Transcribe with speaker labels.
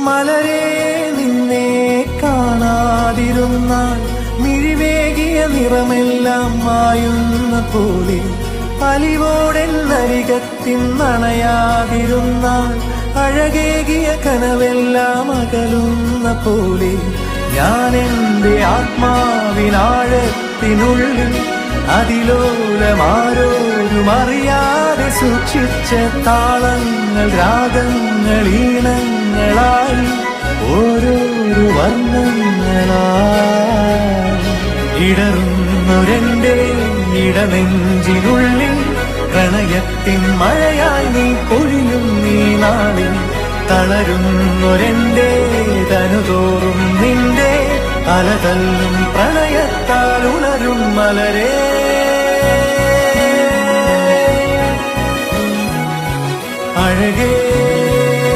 Speaker 1: മലരെ നിന്നെ കാണാതിരുന്നാൽ മിഴിവേകിയ നിറമെല്ലാം മായുന്ന പോലെ, അലിവോടെന്നരികത്തിൻ നണയാതിരുന്നാൽ അഴകേകിയ കനവെല്ലാം അകലുന്ന പോലെ, ഞാൻ എന്റെ ആത്മാവിനാഴത്തിനുള്ളിൽ അതിലോലമാരോരും അറിയാതെ സൂക്ഷിച്ച താളങ്ങൾ, രാഗങ്ങൾ, ഈണങ്ങളായി ഓരോരോ വർണ്ണങ്ങളായി ഇടറുന്നൊരെന്റെ ഇടനെഞ്ചിനുള്ളിൽ പ്രണയത്തിൻ മഴയായി നീ പൊഴിയും നീ നാളിൽ. തളരുന്നൊരെന്റെ തനുതോറും നിന്റെ അലതല്ലും പ്രണയത്താൽ ഉണരും മലരേ. അഴകേ